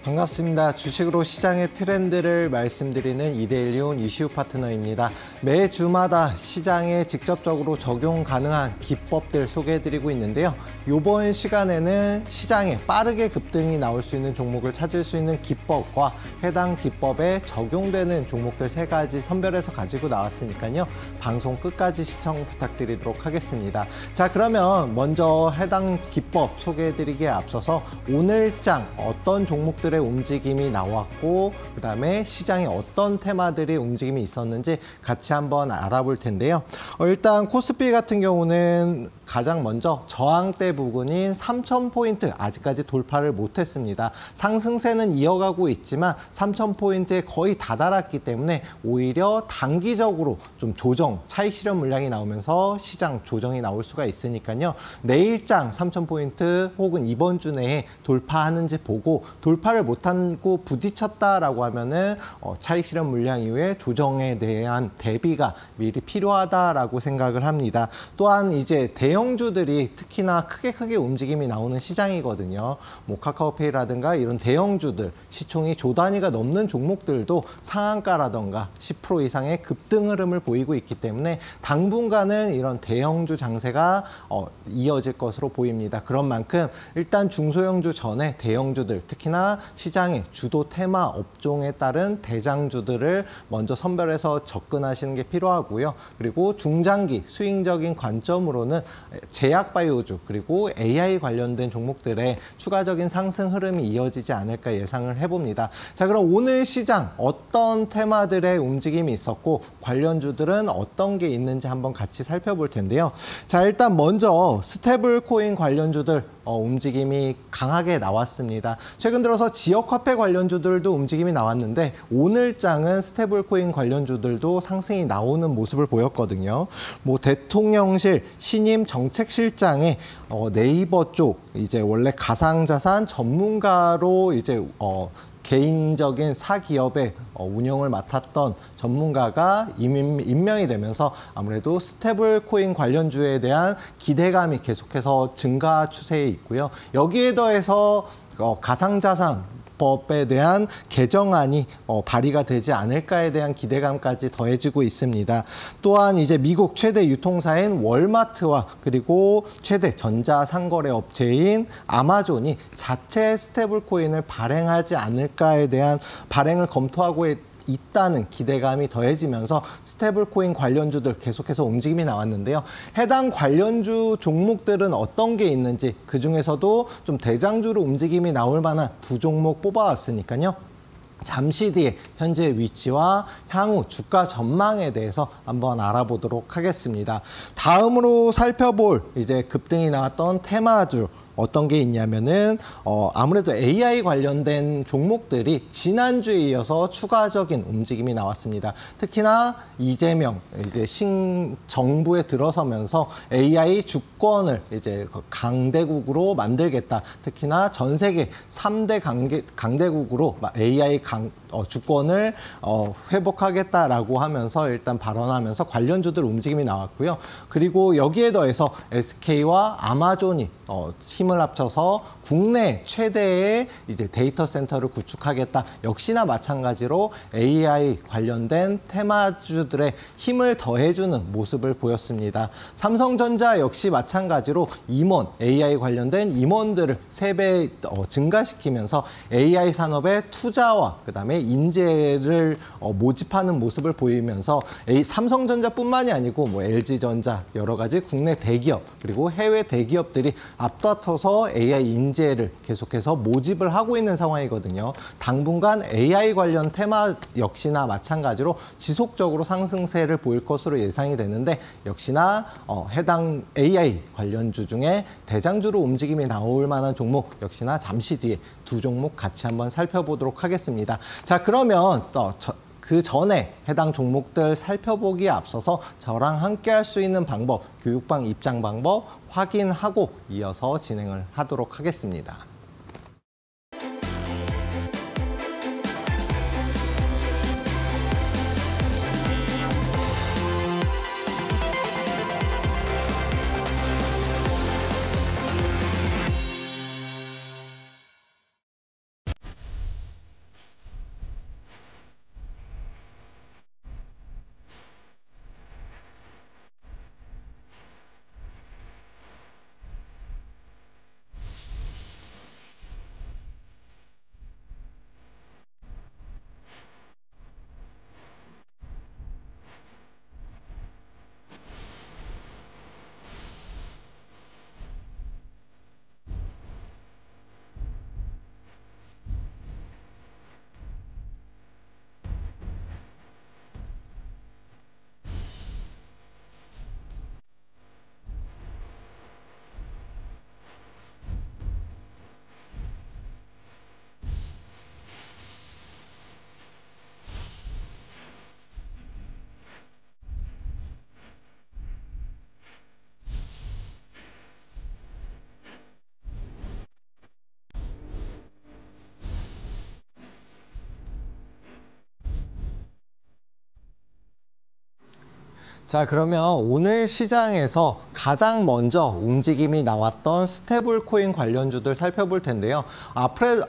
반갑습니다. 주식으로 시장의 트렌드를 말씀드리는 이데일리온 이슈 파트너입니다. 매 주마다 시장에 직접적으로 적용 가능한 기법들 소개해드리고 있는데요. 이번 시간에는 시장에 빠르게 급등이 나올 수 있는 종목을 찾을 수 있는 기법과 해당 기법에 적용되는 종목들 3가지 선별해서 가지고 나왔으니까요. 방송 끝까지 시청 부탁드리도록 하겠습니다. 자, 그러면 먼저 해당 기법 소개해드리기에 앞서서 오늘장 어떤 종목들의 움직임이 나왔고 그다음에 시장에 어떤 테마들이 움직임이 있었는지 같이 한번 알아볼 텐데요. 일단 코스피 같은 경우는 가장 먼저 저항대 부근인 3,000포인트 아직까지 돌파를 못했습니다. 상승세는 이어가고 있지만 3,000포인트에 거의 다다랐기 때문에 오히려 단기적으로 좀 조정, 차익 실현 물량이 나오면서 시장 조정이 나올 수가 있으니까요. 내일장 3,000포인트 혹은 이번 주 내에 돌파하는지 보고 돌파를 못하고 부딪혔다라고 하면은 차익 실현 물량 이후에 조정에 대한 대비가 미리 필요하다라고 생각을 합니다. 또한 이제 대형주들이 특히나 크게 움직임이 나오는 시장이거든요. 뭐 카카오페이라든가 이런 대형주들, 시총이 조 단위가 넘는 종목들도 상한가라든가 10% 이상의 급등 흐름을 보이고 있기 때문에 당분간은 이런 대형주 장세가 이어질 것으로 보입니다. 그런 만큼 일단 중소형주 전에 대형주들, 특히나 시장의 주도 테마 업종에 따른 대장주들을 먼저 선별해서 접근하시는 게 필요하고요. 그리고 중장기 스윙적인 관점으로는 제약바이오주 그리고 AI 관련된 종목들의 추가적인 상승 흐름이 이어지지 않을까 예상을 해봅니다. 자, 그럼 오늘 시장 어떤 테마들의 움직임이 있었고 관련주들은 어떤 게 있는지 한번 같이 살펴볼 텐데요. 자, 일단 먼저 스테이블 코인 관련주들 움직임이 강하게 나왔습니다. 최근 들어서 지역화폐 관련주들도 움직임이 나왔는데 오늘장은 스테이블코인 관련주들도 상승이 나오는 모습을 보였거든요. 뭐 대통령실 신임 정책실장의 네이버 쪽 이제 원래 가상자산 전문가로 이제 개인적인 사기업의 운영을 맡았던 전문가가 임명이 되면서 아무래도 스테이블 코인 관련주에 대한 기대감이 계속해서 증가 추세에 있고요. 여기에 더해서 가상자산 법에 대한 개정안이 발의가 되지 않을까에 대한 기대감까지 더해지고 있습니다. 또한 이제 미국 최대 유통사인 월마트와 그리고 최대 전자상거래 업체인 아마존이 자체 스테이블 코인을 발행하지 않을까에 대한 발행을 검토하고 있다는 기대감이 더해지면서 스테이블 코인 관련주들 계속해서 움직임이 나왔는데요. 해당 관련주 종목들은 어떤 게 있는지 그중에서도 좀 대장주로 움직임이 나올 만한 2종목 뽑아왔으니까요. 잠시 뒤에 현재 위치와 향후 주가 전망에 대해서 한번 알아보도록 하겠습니다. 다음으로 살펴볼 이제 급등이 나왔던 테마주 어떤 게 있냐면은 아무래도 AI 관련된 종목들이 지난주에 이어서 추가적인 움직임이 나왔습니다. 특히나 이재명 이제 신정부에 들어서면서 AI 주권을 이제 강대국으로 만들겠다. 특히나 전 세계 3대 강대국으로 AI 주권을 회복하겠다라고 하면서 일단 발언하면서 관련주들 움직임이 나왔고요. 그리고 여기에 더해서 SK와 아마존이 힘을 합쳐서 국내 최대의 이제 데이터 센터를 구축하겠다. 역시나 마찬가지로 AI 관련된 테마주들의 힘을 더해주는 모습을 보였습니다. 삼성전자 역시 마찬가지로 임원, AI 관련된 임원들을 3배 증가시키면서 AI 산업의 투자와 그다음에 인재를 모집하는 모습을 보이면서 삼성전자뿐만이 아니고 뭐 LG전자 여러 가지 국내 대기업 그리고 해외 대기업들이 앞다퉈서 AI 인재를 계속해서 모집을 하고 있는 상황이거든요. 당분간 AI 관련 테마 역시나 마찬가지로 지속적으로 상승세를 보일 것으로 예상이 되는데 역시나 해당 AI 관련주 중에 대장주로 움직임이 나올 만한 종목 역시나 잠시 뒤에 2종목 같이 한번 살펴보도록 하겠습니다. 자, 그러면 그 전에 해당 종목들 살펴보기에 앞서서 저랑 함께 할 수 있는 방법, 교육방 입장 방법 확인하고 이어서 진행을 하도록 하겠습니다. 자, 그러면 오늘 시장에서 가장 먼저 움직임이 나왔던 스테이블 코인 관련주들 살펴볼 텐데요.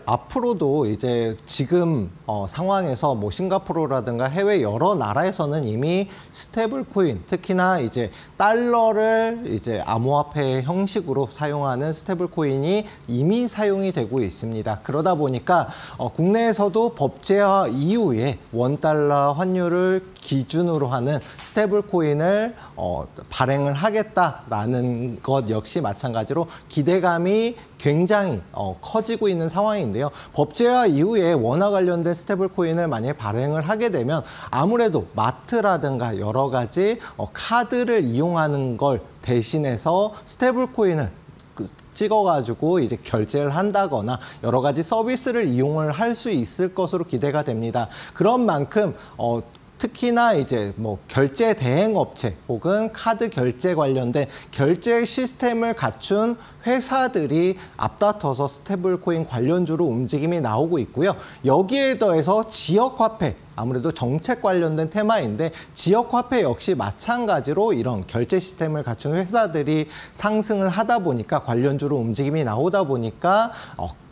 앞으로도 이제 지금 상황에서 뭐 싱가포르라든가 해외 여러 나라에서는 이미 스테이블 코인, 특히나 이제 달러를 이제 암호화폐 형식으로 사용하는 스테이블 코인이 이미 사용이 되고 있습니다. 그러다 보니까 국내에서도 법제화 이후에 원달러 환율을 기준으로 하는 스테이블 코인을 발행을 하겠다라는 것 역시 마찬가지로 기대감이 굉장히 커지고 있는 상황인데요. 법제화 이후에 원화 관련된 스테이블 코인을 만약에 발행을 하게 되면 아무래도 마트라든가 여러 가지 카드를 이용하는 걸 대신해서 스테이블 코인을 찍어가지고 이제 결제를 한다거나 여러 가지 서비스를 이용을 할 수 있을 것으로 기대가 됩니다. 그런 만큼 특히나 이제 뭐 결제 대행 업체 혹은 카드 결제 관련된 결제 시스템을 갖춘 회사들이 앞다퉈서 스테이블 코인 관련주로 움직임이 나오고 있고요. 여기에 더해서 지역 화폐, 아무래도 정책 관련된 테마인데 지역 화폐 역시 마찬가지로 이런 결제 시스템을 갖춘 회사들이 상승을 하다 보니까 관련주로 움직임이 나오다 보니까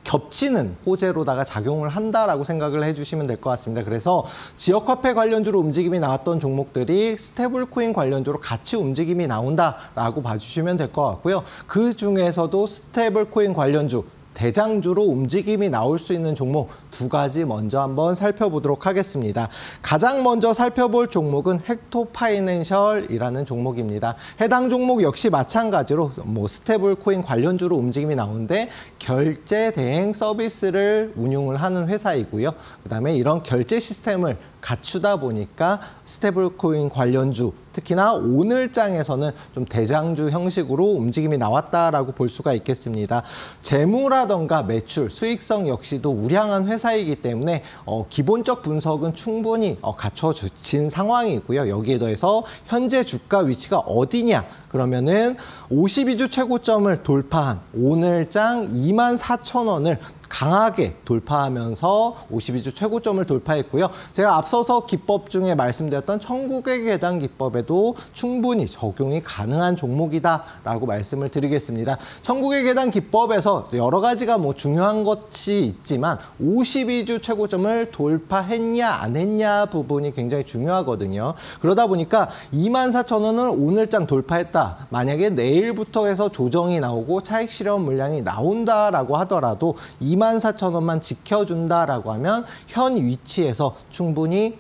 겹치는 호재로다가 작용을 한다라고 생각을 해주시면 될 것 같습니다. 그래서 지역화폐 관련주로 움직임이 나왔던 종목들이 스테이블 코인 관련주로 같이 움직임이 나온다라고 봐주시면 될 것 같고요. 그 중에서도 스테이블 코인 관련주 대장주로 움직임이 나올 수 있는 종목 두 가지 먼저 한번 살펴보도록 하겠습니다. 가장 먼저 살펴볼 종목은 헥토 파이낸셜이라는 종목입니다. 해당 종목 역시 마찬가지로 뭐 스테이블 코인 관련주로 움직임이 나오는데 결제 대행 서비스를 운용을 하는 회사이고요. 그다음에 이런 결제 시스템을 갖추다 보니까 스테이블 코인 관련주, 특히나 오늘장에서는 좀 대장주 형식으로 움직임이 나왔다라고 볼 수가 있겠습니다. 재무라던가 매출, 수익성 역시도 우량한 회사이기 때문에 기본적 분석은 충분히 갖춰진 상황이고요. 여기에 더해서 현재 주가 위치가 어디냐? 그러면은 52주 최고점을 돌파한 오늘장 24,000원을 강하게 돌파하면서 52주 최고점을 돌파했고요. 제가 앞서서 기법 중에 말씀드렸던 천국의 계단 기법에도 충분히 적용이 가능한 종목이다라고 말씀을 드리겠습니다. 천국의 계단 기법에서 여러 가지가 뭐 중요한 것이 있지만 52주 최고점을 돌파했냐 안 했냐 부분이 굉장히 중요하거든요. 그러다 보니까 24,000원을 오늘장 돌파했다. 만약에 내일부터 해서 조정이 나오고 차익 실현 물량이 나온다라고 하더라도 24,000원만 지켜준다라고 하면 현 위치에서 충분히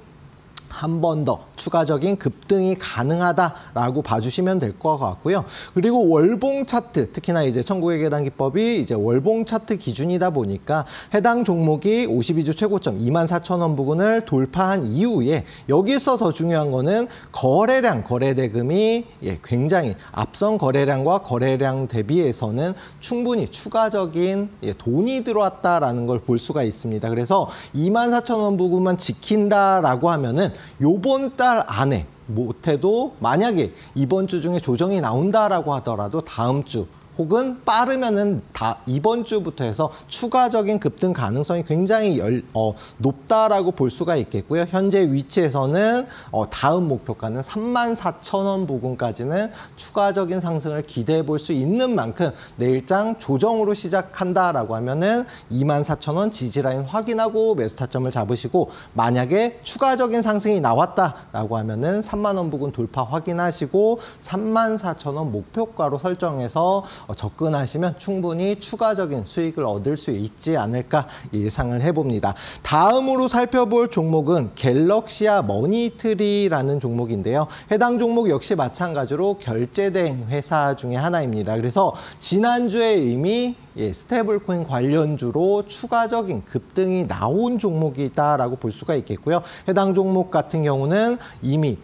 한 번 더 추가적인 급등이 가능하다라고 봐주시면 될 것 같고요. 그리고 월봉 차트, 특히나 이제 천국의 계단 기법이 이제 월봉 차트 기준이다 보니까 해당 종목이 52주 최고점 24,000원 부근을 돌파한 이후에 여기서 더 중요한 거는 거래량, 거래대금이 굉장히 앞선 거래량과 거래량 대비해서는 충분히 추가적인 돈이 들어왔다라는 걸 볼 수가 있습니다. 그래서 24,000원 부근만 지킨다라고 하면은 요번 달 안에 못해도 만약에 이번 주 중에 조정이 나온다라고 하더라도 다음 주 혹은 빠르면은 이번 주부터 해서 추가적인 급등 가능성이 굉장히 높다라고 볼 수가 있겠고요. 현재 위치에서는 다음 목표가는 34,000원 부근까지는 추가적인 상승을 기대해 볼 수 있는 만큼 내일장 조정으로 시작한다라고 하면은 24,000원 지지라인 확인하고 매수 타점을 잡으시고 만약에 추가적인 상승이 나왔다라고 하면은 30,000원 부근 돌파 확인하시고 34,000원 목표가로 설정해서 접근하시면 충분히 추가적인 수익을 얻을 수 있지 않을까 예상을 해봅니다. 다음으로 살펴볼 종목은 갤럭시아 머니트리라는 종목인데요. 해당 종목 역시 마찬가지로 결제대행 회사 중에 하나입니다. 그래서 지난주에 이미 스테이블 코인 관련주로 추가적인 급등이 나온 종목이다라고 볼 수가 있겠고요. 해당 종목 같은 경우는 이미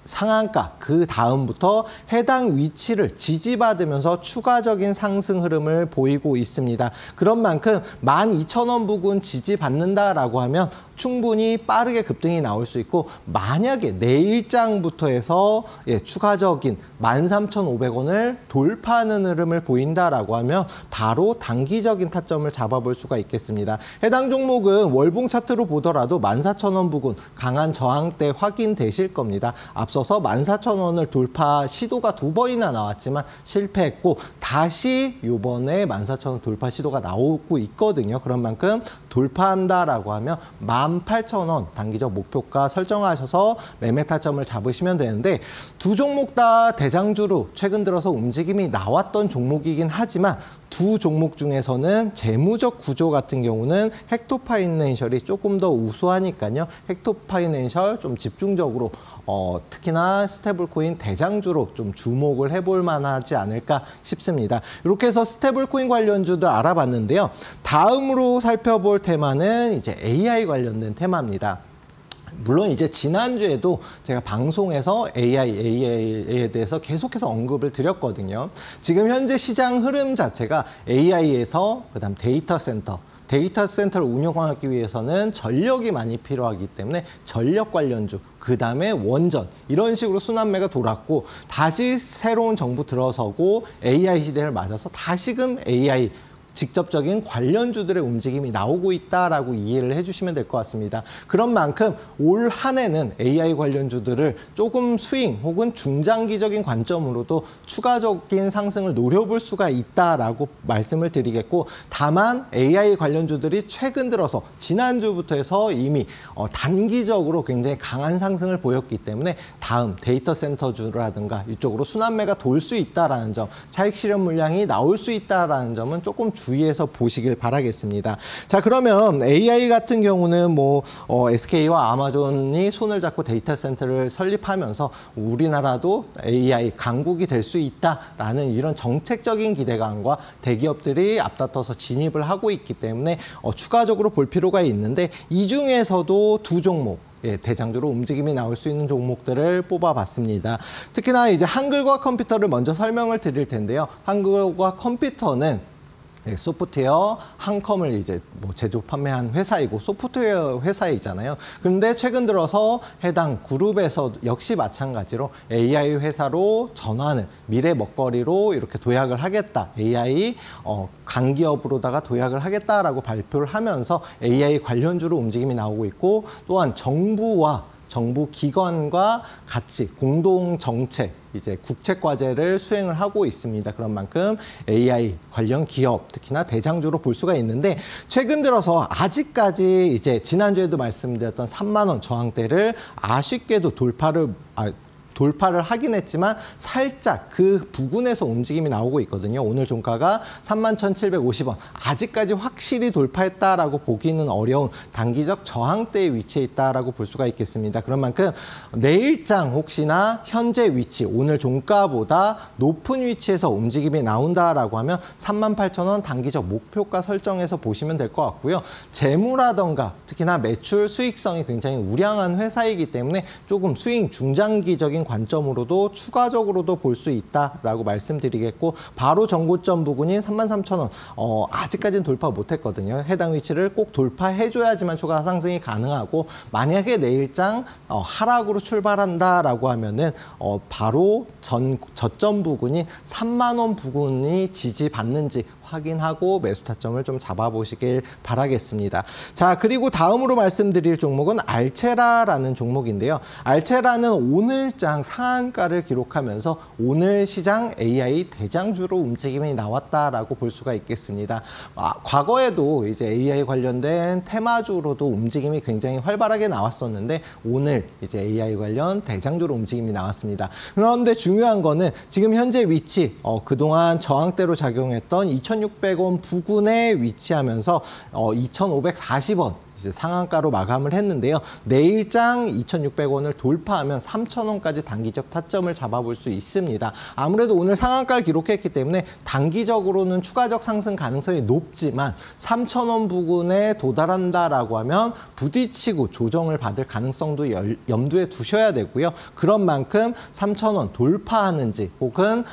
상한가 그 다음부터 해당 위치를 지지받으면서 추가적인 상승 흐름을 보이고 있습니다. 그런 만큼 12,000원 부근 지지받는다라고 하면 충분히 빠르게 급등이 나올 수 있고 만약에 내일장부터 해서 추가적인 13,500원을 돌파하는 흐름을 보인다라고 하면 바로 단기적인 타점을 잡아볼 수가 있겠습니다. 해당 종목은 월봉 차트로 보더라도 14,000원 부근 강한 저항대 확인되실 겁니다. 앞서서 14,000원을 돌파 시도가 2번이나 나왔지만 실패했고 다시 이번에 14,000원 돌파 시도가 나오고 있거든요. 그런 만큼 돌파한다라고 하면 18,000원 단기적 목표가 설정하셔서 매매 타점을 잡으시면 되는데 두 종목 다 대장주로 최근 들어서 움직임이 나왔던 종목이긴 하지만 두 종목 중에서는 재무적 구조 같은 경우는 헥토파이낸셜이 조금 더 우수하니까요. 헥토파이낸셜 좀 집중적으로 특히나 스테이블코인 대장주로 좀 주목을 해볼 만하지 않을까 싶습니다. 이렇게 해서 스테이블코인 관련주들 알아봤는데요. 다음으로 살펴볼 테마는 이제 AI 관련된 테마입니다. 물론 이제 지난주에도 제가 방송에서 AI에 대해서 계속해서 언급을 드렸거든요. 지금 현재 시장 흐름 자체가 AI에서 그다음 데이터 센터를 운영하기 위해서는 전력이 많이 필요하기 때문에 전력 관련주, 그다음에 원전 이런 식으로 순환매가 돌았고 다시 새로운 정부 들어서고 AI 시대를 맞아서 다시금 AI 직접적인 관련주들의 움직임이 나오고 있다라고 이해를 해주시면 될 것 같습니다. 그런 만큼 올 한 해는 AI 관련주들을 조금 스윙 혹은 중장기적인 관점으로도 추가적인 상승을 노려볼 수가 있다라고 말씀을 드리겠고 다만 AI 관련주들이 최근 들어서 지난주부터 해서 이미 단기적으로 굉장히 강한 상승을 보였기 때문에 다음 데이터 센터주라든가 이쪽으로 순환매가 돌 수 있다라는 점, 차익 실현 물량이 나올 수 있다라는 점은 조금 주의해서 보시길 바라겠습니다. 자, 그러면 AI 같은 경우는 SK와 아마존이 손을 잡고 데이터 센터를 설립하면서 우리나라도 AI 강국이 될 수 있다라는 이런 정책적인 기대감과 대기업들이 앞다퉈서 진입을 하고 있기 때문에 추가적으로 볼 필요가 있는데 이 중에서도 두 종목 대장주로 움직임이 나올 수 있는 종목들을 뽑아봤습니다. 특히나 이제 한글과 컴퓨터를 먼저 설명을 드릴 텐데요. 한글과 컴퓨터는 소프트웨어 한컴을 이제 제조 판매한 회사이고 소프트웨어 회사이잖아요. 그런데 최근 들어서 해당 그룹에서 역시 마찬가지로 AI 회사로 전환을 미래 먹거리로 이렇게 도약을 하겠다. AI 강기업으로다가 도약을 하겠다라고 발표를 하면서 AI 관련주로 움직임이 나오고 있고 또한 정부 기관과 같이 공동 정책, 이제 국책 과제를 수행을 하고 있습니다. 그런 만큼 AI 관련 기업, 특히나 대장주로 볼 수가 있는데 최근 들어서 아직까지 이제 지난주에도 말씀드렸던 3만 원 저항대를 아쉽게도 돌파를 하긴 했지만 살짝 그 부근에서 움직임이 나오고 있거든요. 오늘 종가가 31,750원. 아직까지 확실히 돌파했다라고 보기는 어려운 단기적 저항대에 위치해 있다라고 볼 수가 있겠습니다. 그런 만큼 내일장 혹시나 현재 위치, 오늘 종가보다 높은 위치에서 움직임이 나온다라고 하면 38,000원 단기적 목표가 설정해서 보시면 될 것 같고요. 재무라던가 특히나 매출 수익성이 굉장히 우량한 회사이기 때문에 조금 스윙 중장기적인 관점으로도 추가적으로도 볼 수 있다라고 말씀드리겠고 바로 전고점 부근인 33,000원 아직까지는 돌파 못했거든요. 해당 위치를 꼭 돌파해줘야지만 추가 상승이 가능하고 만약에 내일장 하락으로 출발한다라고 하면은 바로 저점 부근인 3만 원 부근이 지지받는지 확인하고 매수 타점을 좀 잡아보시길 바라겠습니다. 자, 그리고 다음으로 말씀드릴 종목은 알체라라는 종목인데요. 알체라는 오늘장 상한가를 기록하면서 오늘 시장 AI 대장주로 움직임이 나왔다라고 볼 수가 있겠습니다. 과거에도 이제 AI 관련된 테마주로도 움직임이 굉장히 활발하게 나왔었는데 오늘 이제 AI 관련 대장주로 움직임이 나왔습니다. 그런데 중요한 거는 지금 현재 위치, 그동안 저항대로 작용했던 2,600원 부근에 위치하면서 2,540원 이제 상한가로 마감을 했는데요. 내일장 2,600원을 돌파하면 3,000원까지 단기적 타점을 잡아볼 수 있습니다. 아무래도 오늘 상한가를 기록했기 때문에 단기적으로는 추가적 상승 가능성이 높지만 3,000원 부근에 도달한다라고 하면 부딪히고 조정을 받을 가능성도 염두에 두셔야 되고요. 그런 만큼 3,000원 돌파하는지 혹은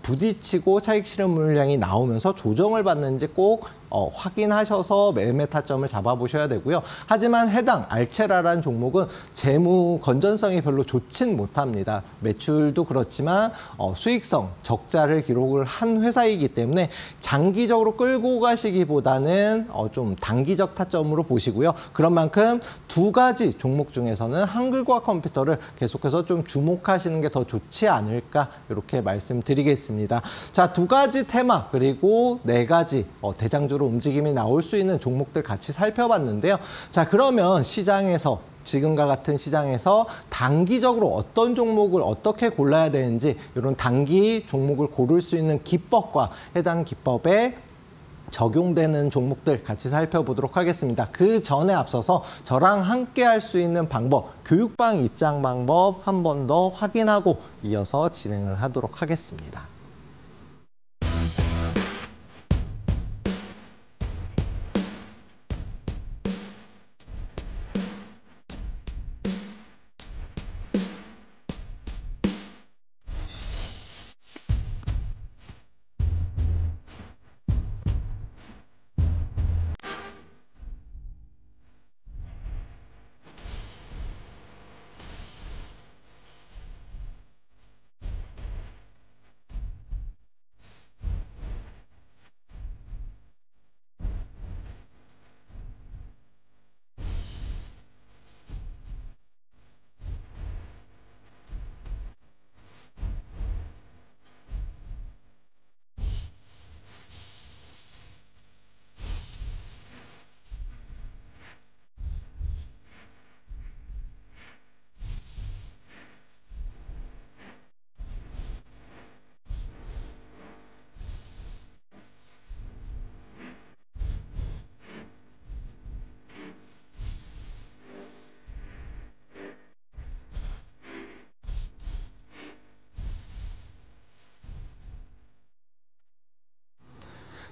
부딪히고 차익 실현 물량이 나오면서 조정을 받는지 꼭 확인하셔서 매매 타점을 잡아보셔야 되고요. 하지만 해당 알체라라는 종목은 재무 건전성이 별로 좋진 못합니다. 매출도 그렇지만 수익성 적자를 기록을 한 회사이기 때문에 장기적으로 끌고 가시기보다는 좀 단기적 타점으로 보시고요. 그런 만큼 두 가지 종목 중에서는 한글과 컴퓨터를 계속해서 좀 주목하시는 게 더 좋지 않을까 이렇게 말씀드리겠습니다. 자, 두 가지 테마 그리고 네 가지 대장주로 움직임이 나올 수 있는 종목들 같이 살펴봤는데요. 자, 그러면 시장에서 지금과 같은 시장에서 단기적으로 어떤 종목을 어떻게 골라야 되는지 이런 단기 종목을 고를 수 있는 기법과 해당 기법에 적용되는 종목들 같이 살펴보도록 하겠습니다. 그 전에 앞서서 저랑 함께 할 수 있는 방법, 교육방 입장 방법 한 번 더 확인하고 이어서 진행을 하도록 하겠습니다.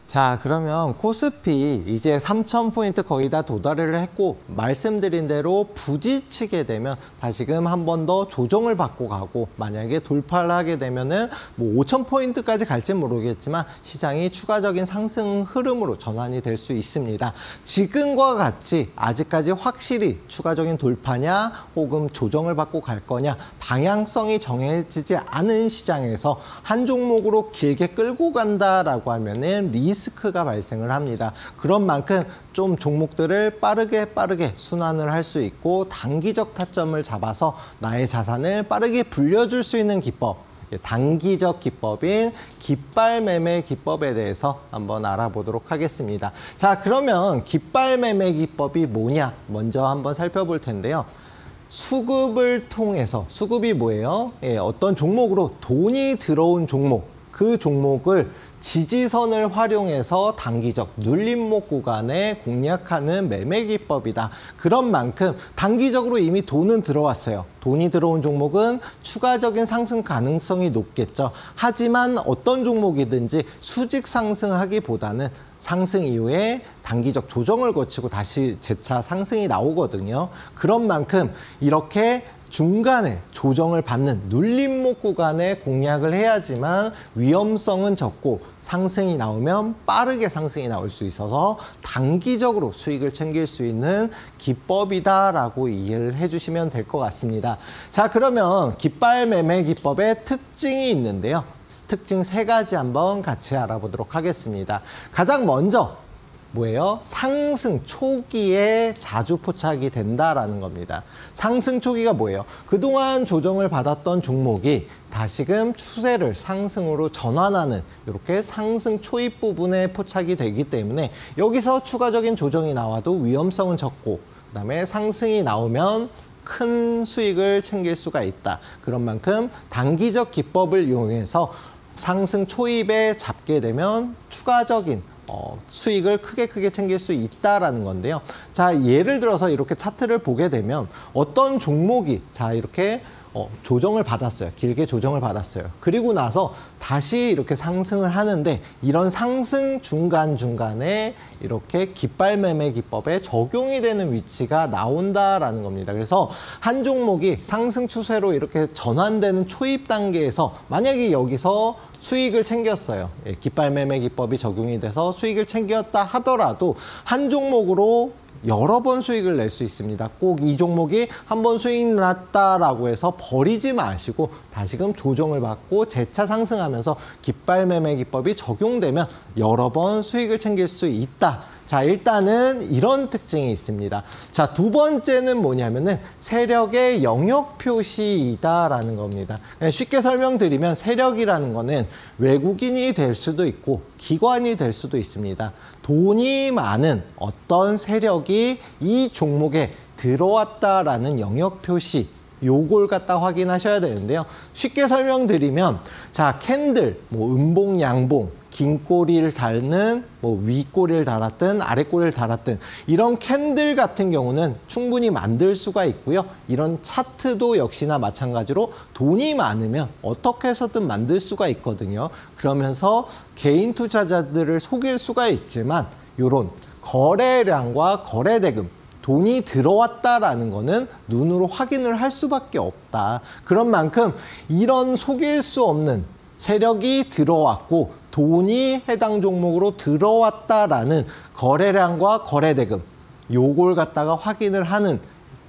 자, 그러면 코스피 이제 3,000포인트 거의 다 도달을 했고 말씀드린 대로 부딪히게 되면 다시금 한 번 더 조정을 받고 가고 만약에 돌파를 하게 되면은 뭐 5,000포인트까지 갈지 모르겠지만 시장이 추가적인 상승 흐름으로 전환이 될 수 있습니다. 지금과 같이 아직까지 확실히 추가적인 돌파냐 혹은 조정을 받고 갈 거냐 방향성이 정해지지 않은 시장에서 한 종목으로 길게 끌고 간다라고 하면은 리스크가 발생을 합니다. 그런 만큼 좀 종목들을 빠르게 순환을 할 수 있고 단기적 타점을 잡아서 나의 자산을 빠르게 불려줄 수 있는 기법, 단기적 기법인 깃발 매매 기법에 대해서 한번 알아보도록 하겠습니다. 자, 그러면 깃발 매매 기법이 뭐냐 먼저 한번 살펴볼 텐데요. 수급을 통해서, 수급이 뭐예요? 어떤 종목으로 돈이 들어온 종목, 그 종목을 지지선을 활용해서 단기적 눌림목 구간에 공략하는 매매 기법이다. 그런 만큼 단기적으로 이미 돈은 들어왔어요. 돈이 들어온 종목은 추가적인 상승 가능성이 높겠죠. 하지만 어떤 종목이든지 수직 상승하기보다는 상승 이후에 단기적 조정을 거치고 다시 재차 상승이 나오거든요. 그런 만큼 이렇게 중간에 조정을 받는 눌림목 구간에 공략을 해야지만 위험성은 적고 상승이 나오면 빠르게 상승이 나올 수 있어서 단기적으로 수익을 챙길 수 있는 기법이다라고 이해를 해주시면 될 것 같습니다. 자, 그러면 깃발 매매 기법의 특징이 있는데요. 특징 3가지 한번 같이 알아보도록 하겠습니다. 가장 먼저 뭐예요? 상승 초기에 자주 포착이 된다라는 겁니다. 상승 초기가 뭐예요? 그동안 조정을 받았던 종목이 다시금 추세를 상승으로 전환하는 이렇게 상승 초입 부분에 포착이 되기 때문에 여기서 추가적인 조정이 나와도 위험성은 적고 그다음에 상승이 나오면 큰 수익을 챙길 수가 있다. 그런 만큼 단기적 기법을 이용해서 상승 초입에 잡게 되면 추가적인 수익을 크게 챙길 수 있다라는 건데요. 자, 예를 들어서 이렇게 차트를 보게 되면 어떤 종목이 자 이렇게 조정을 받았어요. 길게 조정을 받았어요. 그리고 나서 다시 이렇게 상승을 하는데 이런 상승 중간중간에 이렇게 깃발 매매 기법에 적용이 되는 위치가 나온다라는 겁니다. 그래서 한 종목이 상승 추세로 이렇게 전환되는 초입 단계에서 만약에 여기서 수익을 챙겼어요. 깃발 매매 기법이 적용이 돼서 수익을 챙겼다 하더라도 한 종목으로 여러 번 수익을 낼 수 있습니다. 꼭 이 종목이 한 번 수익 났다라고 해서 버리지 마시고 다시금 조정을 받고 재차 상승하면서 깃발 매매 기법이 적용되면 여러 번 수익을 챙길 수 있다. 자, 일단은 이런 특징이 있습니다. 자, 두 번째는 뭐냐면은 세력의 영역 표시이다라는 겁니다. 쉽게 설명드리면 세력이라는 거는 외국인이 될 수도 있고 기관이 될 수도 있습니다. 돈이 많은 어떤 세력이 이 종목에 들어왔다라는 영역 표시, 요걸 갖다 확인하셔야 되는데요. 쉽게 설명드리면 자, 캔들, 뭐 음봉, 양봉, 긴 꼬리를 달는 뭐 윗꼬리를 달았든 아랫꼬리를 달았든 이런 캔들 같은 경우는 충분히 만들 수가 있고요. 이런 차트도 역시나 마찬가지로 돈이 많으면 어떻게 해서든 만들 수가 있거든요. 그러면서 개인 투자자들을 속일 수가 있지만 이런 거래량과 거래대금, 돈이 들어왔다라는 거는 눈으로 확인을 할 수밖에 없다. 그런 만큼 이런 속일 수 없는 세력이 들어왔고 돈이 해당 종목으로 들어왔다라는 거래량과 거래대금, 요걸 갖다가 확인을 하는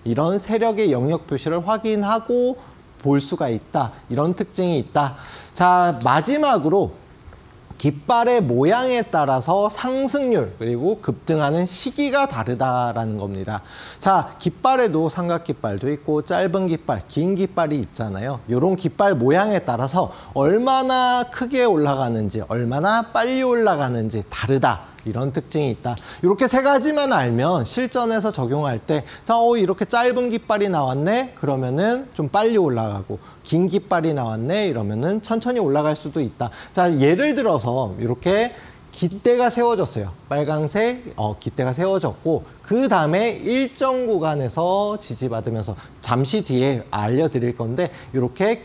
이런 세력의 영역 표시를 확인하고 볼 수가 있다. 이런 특징이 있다. 자, 마지막으로 깃발의 모양에 따라서 상승률 그리고 급등하는 시기가 다르다라는 겁니다. 자, 깃발에도 삼각 깃발도 있고 짧은 깃발, 긴 깃발이 있잖아요. 이런 깃발 모양에 따라서 얼마나 크게 올라가는지, 얼마나 빨리 올라가는지 다르다. 이런 특징이 있다. 이렇게 세 가지만 알면 실전에서 적용할 때 자, 이렇게 짧은 깃발이 나왔네? 그러면은 좀 빨리 올라가고 긴 깃발이 나왔네? 이러면은 천천히 올라갈 수도 있다. 자, 예를 들어서 이렇게 깃대가 세워졌어요. 빨강색 깃대가 세워졌고 그 다음에 일정 구간에서 지지받으면서 잠시 뒤에 알려드릴 건데 이렇게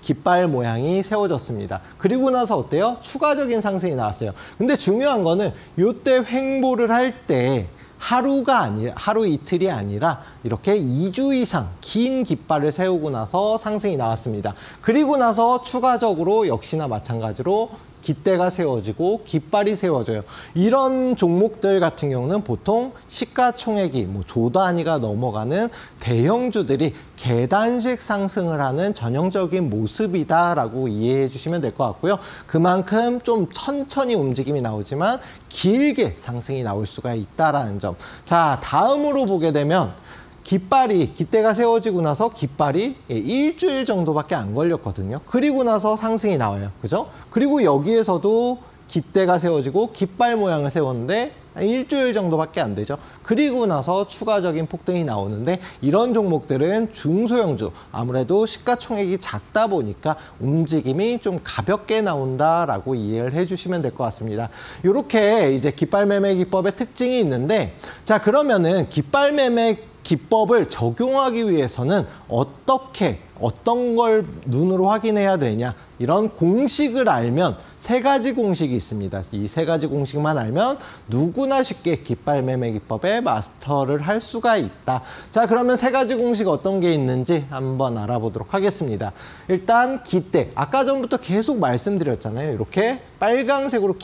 깃발 모양이 세워졌습니다. 그리고 나서 어때요? 추가적인 상승이 나왔어요. 근데 중요한 거는 이때 횡보를 할 때 하루 이틀이 아니라 이렇게 2주 이상 긴 깃발을 세우고 나서 상승이 나왔습니다. 그리고 나서 추가적으로 역시나 마찬가지로 깃대가 세워지고 깃발이 세워져요. 이런 종목들 같은 경우는 보통 시가총액이 뭐 조 단위가 넘어가는 대형주들이 계단식 상승을 하는 전형적인 모습이다라고 이해해 주시면 될 것 같고요. 그만큼 좀 천천히 움직임이 나오지만 길게 상승이 나올 수가 있다라는 점. 자, 다음으로 보게 되면 깃대가 세워지고 나서 깃발이 일주일 정도밖에 안 걸렸거든요. 그리고 나서 상승이 나와요. 그죠? 그리고 여기에서도 깃대가 세워지고 깃발 모양을 세웠는데 일주일 정도밖에 안 되죠. 그리고 나서 추가적인 폭등이 나오는데 이런 종목들은 중소형주, 아무래도 시가총액이 작다 보니까 움직임이 좀 가볍게 나온다라고 이해를 해주시면 될 것 같습니다. 이렇게 이제 깃발 매매 기법의 특징이 있는데 자, 그러면은 깃발 매매 기법을 적용하기 위해서는 어떤 걸 눈으로 확인해야 되냐, 이런 공식을 알면 세 가지 공식이 있습니다. 이 세 가지 공식만 알면 누구나 쉽게 깃발 매매 기법에 마스터를 할 수가 있다. 자, 그러면 세 가지 공식 어떤 게 있는지 한번 알아보도록 하겠습니다. 일단 깃대, 아까 전부터 계속 말씀드렸잖아요. 이렇게 빨강색으로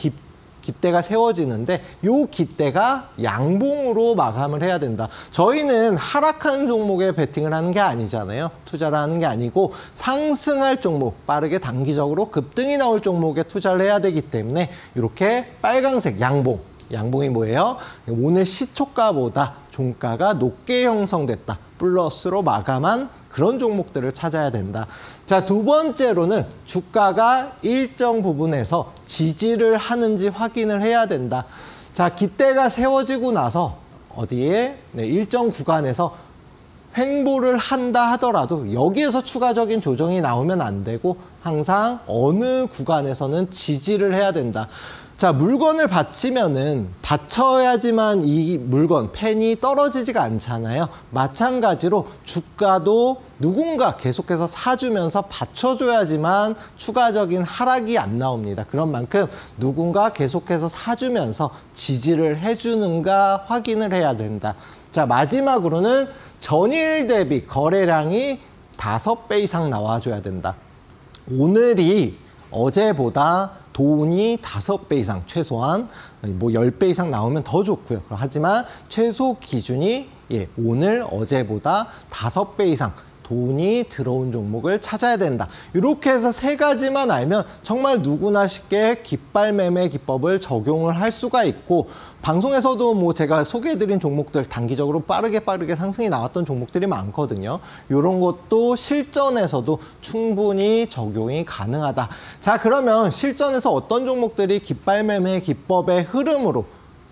깃대가 세워지는데 이 깃대가 양봉으로 마감을 해야 된다. 저희는 하락하는 종목에 베팅을 하는 게 아니잖아요. 투자를 하는 게 아니고 상승할 종목, 빠르게 단기적으로 급등이 나올 종목에 투자를 해야 되기 때문에 이렇게 빨강색 양봉이 뭐예요? 오늘 시초가보다 종가가 높게 형성됐다. 플러스로 마감한 그런 종목들을 찾아야 된다. 자, 두 번째로는 주가가 일정 부분에서 지지를 하는지 확인을 해야 된다. 자, 깃대가 세워지고 나서 어디에 일정 구간에서 횡보를 한다 하더라도 여기에서 추가적인 조정이 나오면 안 되고 항상 어느 구간에서는 지지를 해야 된다. 자, 물건을 받쳐야지만 이 물건, 펜이 떨어지지가 않잖아요. 마찬가지로 주가도 누군가 계속해서 사주면서 받쳐줘야지만 추가적인 하락이 안 나옵니다. 그런 만큼 누군가 계속해서 사주면서 지지를 해주는가 확인을 해야 된다. 자, 마지막으로는 전일 대비 거래량이 5배 이상 나와줘야 된다. 오늘이 어제보다 돈이 5배 이상, 최소한 뭐 10배 이상 나오면 더 좋고요. 하지만 최소 기준이 오늘 어제보다 5배 이상 돈이 들어온 종목을 찾아야 된다. 이렇게 해서 3가지만 알면 정말 누구나 쉽게 깃발 매매 기법을 적용을 할 수가 있고, 방송에서도 뭐 제가 소개해드린 종목들 단기적으로 빠르게 상승이 나왔던 종목들이 많거든요. 이런 것도 실전에서도 충분히 적용이 가능하다. 자, 그러면 실전에서 어떤 종목들이 깃발 매매 기법의 흐름으로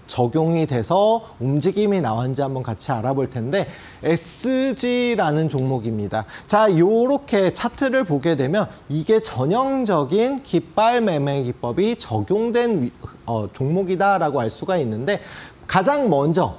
적용이 돼서 움직임이 나왔는지 한번 같이 알아볼 텐데, SG라는 종목입니다. 자, 요렇게 차트를 보게 되면 이게 전형적인 깃발 매매 기법이 적용된 종목이다라고 알 수가 있는데, 가장 먼저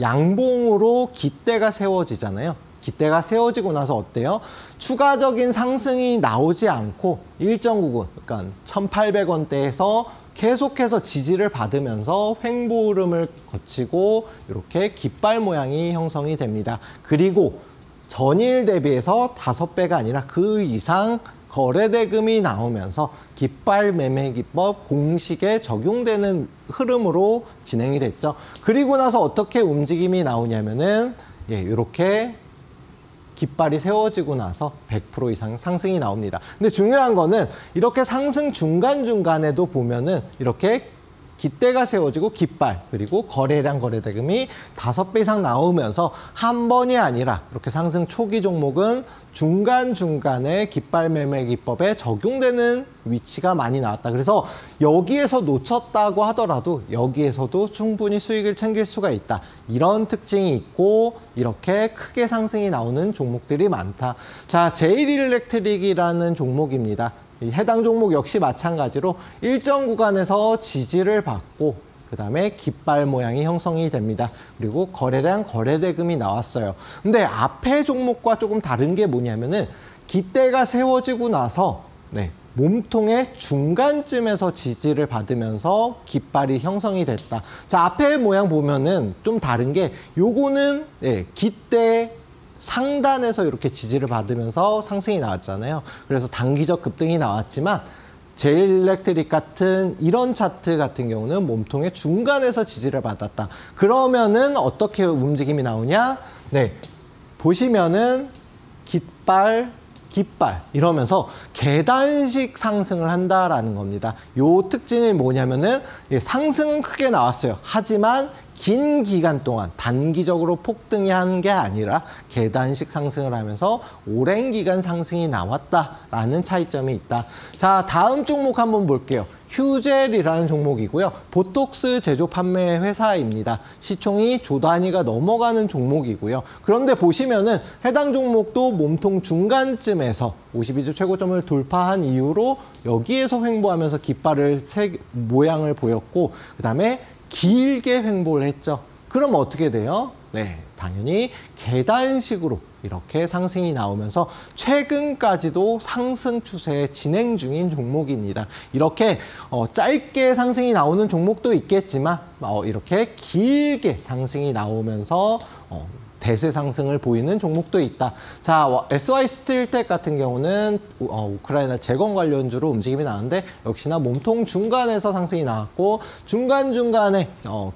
양봉으로 깃대가 세워지잖아요. 깃대가 세워지고 나서 어때요? 추가적인 상승이 나오지 않고 일정 구간, 그러니까 1,800원대에서 계속해서 지지를 받으면서 횡보 흐름을 거치고 이렇게 깃발 모양이 형성이 됩니다. 그리고 전일 대비해서 5배가 아니라 그 이상 거래대금이 나오면서 깃발 매매 기법 공식에 적용되는 흐름으로 진행이 됐죠. 그리고 나서 어떻게 움직임이 나오냐면은 이렇게 깃발이 세워지고 나서 100% 이상 상승이 나옵니다. 근데 중요한 거는 이렇게 상승 중간중간에도 보면은 이렇게 깃대가 세워지고 깃발, 그리고 거래량 거래대금이 5배 이상 나오면서 한 번이 아니라 이렇게 상승 초기 종목은 중간중간에 깃발 매매 기법에 적용되는 위치가 많이 나왔다. 그래서 여기에서 놓쳤다고 하더라도 여기에서도 충분히 수익을 챙길 수가 있다. 이런 특징이 있고 이렇게 크게 상승이 나오는 종목들이 많다. 자, 제일일렉트릭이라는 종목입니다. 해당 종목 역시 마찬가지로 일정 구간에서 지지를 받고 그 다음에 깃발 모양이 형성이 됩니다. 그리고 거래량 거래대금이 나왔어요. 근데 앞에 종목과 조금 다른 게 뭐냐면은 깃대가 세워지고 나서 몸통의 중간쯤에서 지지를 받으면서 깃발이 형성이 됐다. 자, 앞에 모양 보면은 좀 다른 게, 요거는 깃대 상단에서 이렇게 지지를 받으면서 상승이 나왔잖아요. 그래서 단기적 급등이 나왔지만 제일일렉트릭 같은 이런 차트 같은 경우는 몸통의 중간에서 지지를 받았다. 그러면은 어떻게 움직임이 나오냐? 보시면은 깃발 이러면서 계단식 상승을 한다라는 겁니다. 요 특징이 뭐냐면은 상승은 크게 나왔어요. 하지만 긴 기간 동안 단기적으로 폭등이 한 게 아니라 계단식 상승을 하면서 오랜 기간 상승이 나왔다라는 차이점이 있다. 자, 다음 종목 한번 볼게요. 휴젤이라는 종목이고요. 보톡스 제조 판매 회사입니다. 시총이 조 단위가 넘어가는 종목이고요. 그런데 보시면은 해당 종목도 몸통 중간쯤에서 52주 최고점을 돌파한 이후로 여기에서 횡보하면서 깃발을 모양을 보였고, 그 다음에 길게 횡보를 했죠. 그럼 어떻게 돼요? 당연히 계단식으로 이렇게 상승이 나오면서 최근까지도 상승 추세 진행 중인 종목입니다. 이렇게 짧게 상승이 나오는 종목도 있겠지만 이렇게 길게 상승이 나오면서 대세 상승을 보이는 종목도 있다. 자, SY 스틸텍 같은 경우는 우크라이나 재건 관련주로 움직임이 나는데 역시나 몸통 중간에서 상승이 나왔고 중간중간에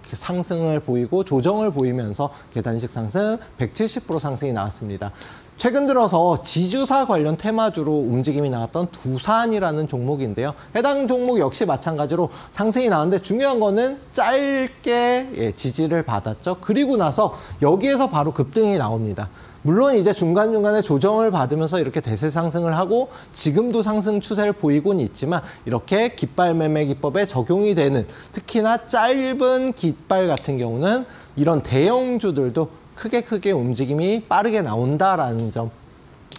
상승을 보이고 조정을 보이면서 계단식 상승 170% 상승이 나왔습니다. 최근 들어서 지주사 관련 테마주로 움직임이 나왔던 두산이라는 종목인데요. 해당 종목 역시 마찬가지로 상승이 나왔는데 중요한 거는 짧게 지지를 받았죠. 그리고 나서 여기에서 바로 급등이 나옵니다. 물론 이제 중간중간에 조정을 받으면서 이렇게 대세 상승을 하고 지금도 상승 추세를 보이고는 있지만 이렇게 깃발 매매 기법에 적용이 되는, 특히나 짧은 깃발 같은 경우는 이런 대형주들도 크게 움직임이 빠르게 나온다라는 점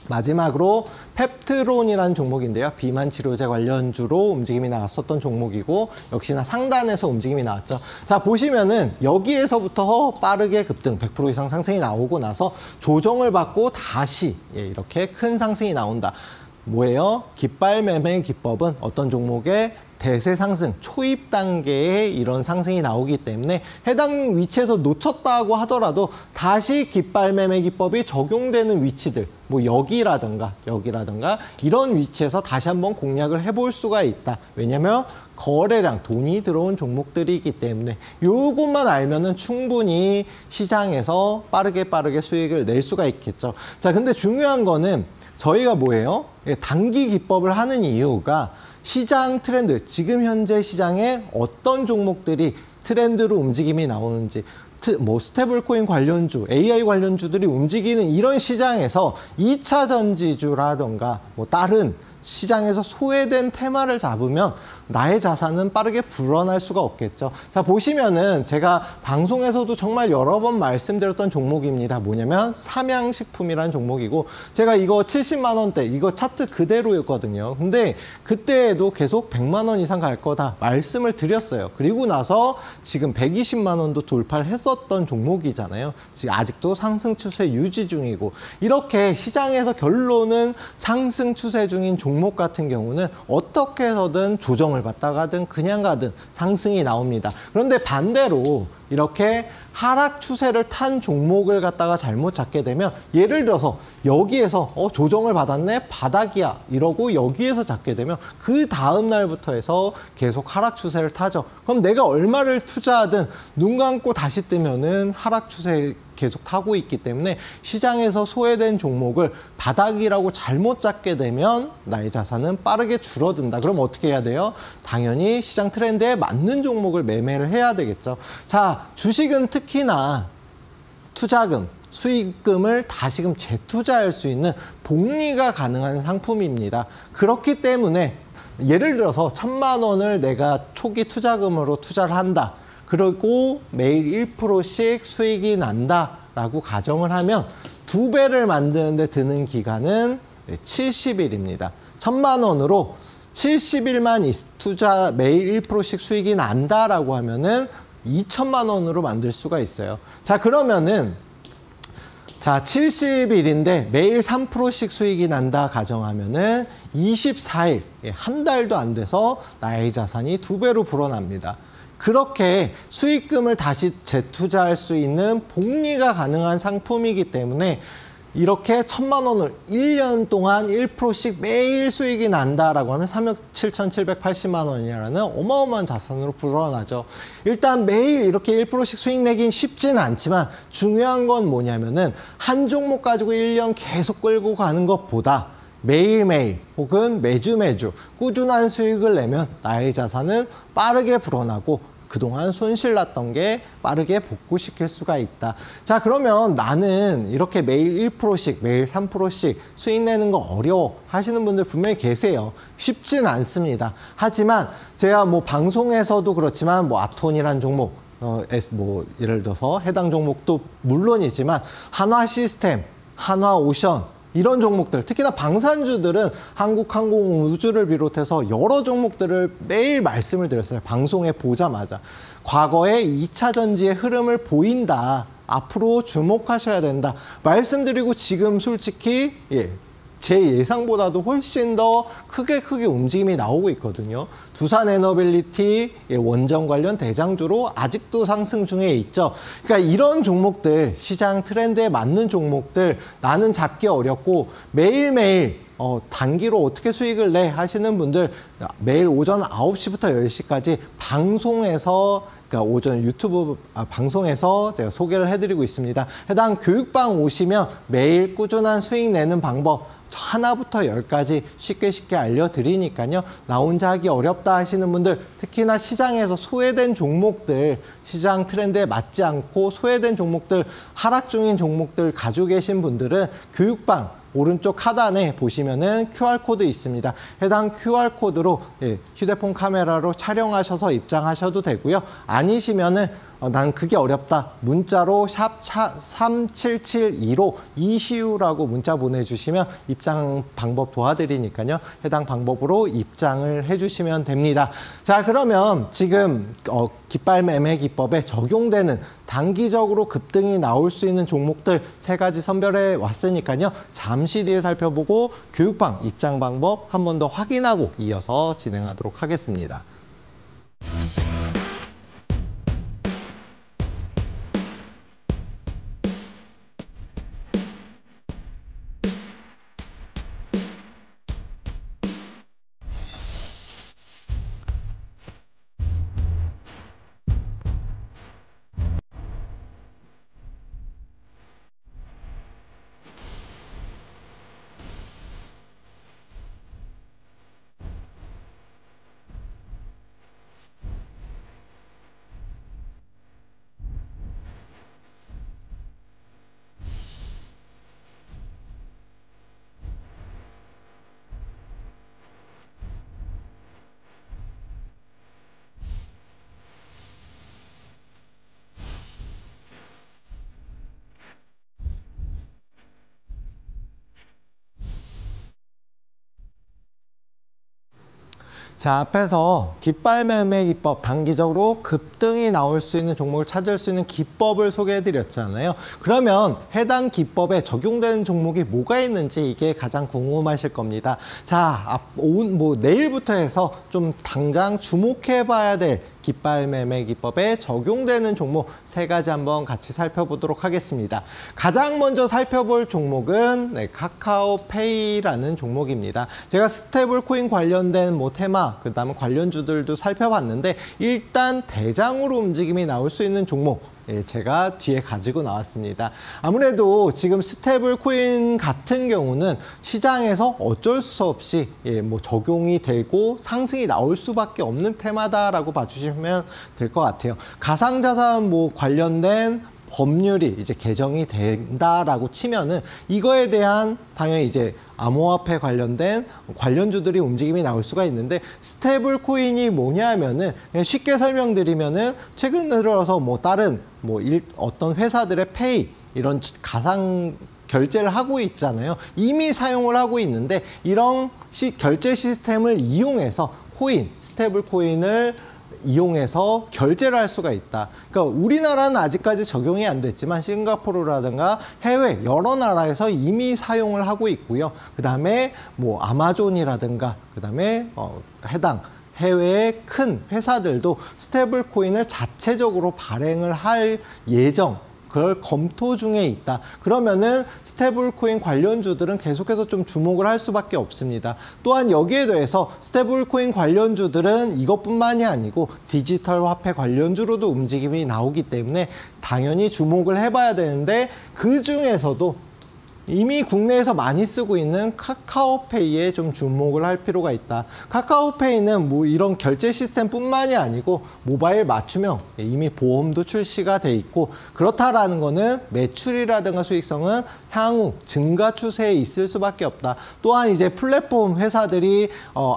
마지막으로 펩트론이라는 종목인데요. 비만 치료제 관련주로 움직임이 나왔었던 종목이고 역시나 상단에서 움직임이 나왔죠. 자, 보시면은 여기에서부터 빠르게 급등 100% 이상 상승이 나오고 나서 조정을 받고 다시 이렇게 큰 상승이 나온다. 뭐예요? 깃발 매매 기법은 어떤 종목의 대세 상승, 초입 단계에 이런 상승이 나오기 때문에 해당 위치에서 놓쳤다고 하더라도 다시 깃발 매매 기법이 적용되는 위치들, 뭐 여기라든가 이런 위치에서 다시 한번 공략을 해볼 수가 있다. 왜냐면 거래량, 돈이 들어온 종목들이기 때문에 요것만 알면은 충분히 시장에서 빠르게 수익을 낼 수가 있겠죠. 자, 근데 중요한 거는 저희가 뭐예요? 단기 기법을 하는 이유가 시장 트렌드, 지금 현재 시장에 어떤 종목들이 트렌드로 움직임이 나오는지, 뭐 스테이블코인 관련주, AI 관련주들이 움직이는 이런 시장에서 2차 전지주라던가 뭐 다른 시장에서 소외된 테마를 잡으면 나의 자산은 빠르게 불어날 수가 없겠죠. 자, 보시면은 제가 방송에서도 정말 여러 번 말씀드렸던 종목입니다. 뭐냐면 삼양식품이라는 종목이고 제가 이거 70만 원대 이거 차트 그대로였거든요. 근데 그때에도 계속 100만 원 이상 갈 거다 말씀을 드렸어요. 그리고 나서 지금 120만 원도 돌파를 했었던 종목이잖아요. 지금 아직도 상승 추세 유지 중이고 이렇게 시장에서 결론은 상승 추세 중인 종목 같은 경우는 어떻게 해서든 조정을 받다 가든 그냥 가든 상승이 나옵니다. 그런데 반대로 이렇게 하락 추세를 탄 종목을 갖다가 잘못 잡게 되면 예를 들어서 여기에서 조정을 받았네 바닥이야 이러고 여기에서 잡게 되면 그 다음 날부터 해서 계속 하락 추세를 타죠. 그럼 내가 얼마를 투자하든 눈 감고 다시 뜨면은 하락 추세 계속 타고 있기 때문에 시장에서 소외된 종목을 바닥이라고 잘못 잡게 되면 나의 자산은 빠르게 줄어든다. 그럼 어떻게 해야 돼요? 당연히 시장 트렌드에 맞는 종목을 매매를 해야 되겠죠. 자, 주식은 특히나 투자금, 수익금을 다시금 재투자할 수 있는 복리가 가능한 상품입니다. 그렇기 때문에 예를 들어서 1,000만 원을 내가 초기 투자금으로 투자를 한다. 그리고 매일 1%씩 수익이 난다라고 가정을 하면 2배를 만드는 데 드는 기간은 70일입니다. 1,000만 원으로 70일만 투자 매일 1%씩 수익이 난다라고 하면은 2,000만 원으로 만들 수가 있어요. 자, 그러면은 자, 70일인데 매일 3%씩 수익이 난다 가정하면은 24일, 한 달도 안 돼서 나의 자산이 2배로 불어납니다. 그렇게 수익금을 다시 재투자할 수 있는 복리가 가능한 상품이기 때문에 이렇게 1,000만 원을 1년 동안 1%씩 매일 수익이 난다라고 하면 3억 7,780만 원이라는 어마어마한 자산으로 불어나죠. 일단 매일 이렇게 1%씩 수익 내긴 쉽지는 않지만 중요한 건 뭐냐면은 한 종목 가지고 1년 계속 끌고 가는 것보다 매일매일 혹은 매주 꾸준한 수익을 내면 나의 자산은 빠르게 불어나고 그동안 손실 났던 게 빠르게 복구시킬 수가 있다. 자, 그러면 나는 이렇게 매일 1%씩, 매일 3%씩 수익 내는 거 어려워 하시는 분들 분명히 계세요. 쉽진 않습니다. 하지만 제가 뭐 방송에서도 그렇지만 뭐 아톤이란 종목, 뭐 예를 들어서 해당 종목도 물론이지만 한화시스템, 한화오션 이런 종목들, 특히나 방산주들은 한국항공우주를 비롯해서 여러 종목들을 매일 말씀을 드렸어요. 방송에 보자마자. 과거에 2차 전지의 흐름을 보인다. 앞으로 주목하셔야 된다. 말씀드리고 지금 솔직히 제 예상보다도 훨씬 더 크게 움직임이 나오고 있거든요. 두산에너빌리티 원전 관련 대장주로 아직도 상승 중에 있죠. 그러니까 이런 종목들, 시장 트렌드에 맞는 종목들 나는 잡기 어렵고 매일매일 단기로 어떻게 수익을 내 하시는 분들 매일 오전 9시부터 10시까지 방송에서 그러니까 오전 유튜브 방송에서 제가 소개를 해드리고 있습니다. 해당 교육방 오시면 매일 꾸준한 수익 내는 방법 하나부터 10까지 쉽게 알려드리니까요. 나 혼자 하기 어렵다 하시는 분들 특히나 시장에서 소외된 종목들 시장 트렌드에 맞지 않고 소외된 종목들 하락 중인 종목들 가지고 계신 분들은 교육방 오른쪽 하단에 보시면은 QR코드 있습니다. 해당 QR코드로 휴대폰 카메라로 촬영하셔서 입장하셔도 되고요. 아니시면은 난 그게 어렵다. 문자로 샵 3772로 이시우라고 문자 보내주시면 입장 방법 도와드리니까요. 해당 방법으로 입장을 해주시면 됩니다. 자, 그러면 지금 깃발 매매 기법에 적용되는 단기적으로 급등이 나올 수 있는 종목들 3가지 선별해 왔으니까요. 잠시 뒤에 살펴보고 교육방 입장 방법 한 번 더 확인하고 이어서 진행하도록 하겠습니다. 자, 앞에서 깃발 매매 기법, 단기적으로 급등이 나올 수 있는 종목을 찾을 수 있는 기법을 소개해 드렸잖아요. 그러면 해당 기법에 적용되는 종목이 뭐가 있는지 이게 가장 궁금하실 겁니다. 자, 내일부터 해서 좀 당장 주목해 봐야 될 깃발 매매 기법에 적용되는 종목 3가지 한번 같이 살펴보도록 하겠습니다. 가장 먼저 살펴볼 종목은 카카오페이라는 종목입니다. 제가 스테이블 코인 관련된 테마, 그다음에 관련주들도 살펴봤는데 일단 대장으로 움직임이 나올 수 있는 종목 제가 뒤에 가지고 나왔습니다. 아무래도 지금 스테이블 코인 같은 경우는 시장에서 어쩔 수 없이 적용이 되고 상승이 나올 수밖에 없는 테마다라고 봐주시면 될 것 같아요. 가상자산 관련된 법률이 이제 개정이 된다라고 치면은 이거에 대한 당연히 이제 암호화폐 관련된 관련주들이 움직임이 나올 수가 있는데 스테이블 코인이 뭐냐면은 쉽게 설명드리면은 최근 들어서 다른 어떤 회사들의 페이 이런 가상 결제를 하고 있잖아요. 이미 사용을 하고 있는데 이런 결제 시스템을 이용해서 스테이블 코인을 이용해서 결제를 할 수가 있다. 그러니까 우리나라는 아직까지 적용이 안 됐지만 싱가포르라든가 해외 여러 나라에서 이미 사용을 하고 있고요. 그다음에 아마존이라든가 그다음에 해당 해외의 큰 회사들도 스테이블 코인을 자체적으로 발행을 할 예정, 그걸 검토 중에 있다. 그러면은 스테이블 코인 관련주들은 계속해서 좀 주목을 할 수밖에 없습니다. 또한 여기에 대해서 스테이블 코인 관련주들은 이것뿐만이 아니고 디지털 화폐 관련주로도 움직임이 나오기 때문에 당연히 주목을 해봐야 되는데 그 중에서도 이미 국내에서 많이 쓰고 있는 카카오페이에 좀 주목을 할 필요가 있다. 카카오페이는 이런 결제 시스템뿐만이 아니고 모바일 맞춤형 이미 보험도 출시가 돼 있고 그렇다라는 거는 매출이라든가 수익성은 향후 증가 추세에 있을 수밖에 없다. 또한 이제 플랫폼 회사들이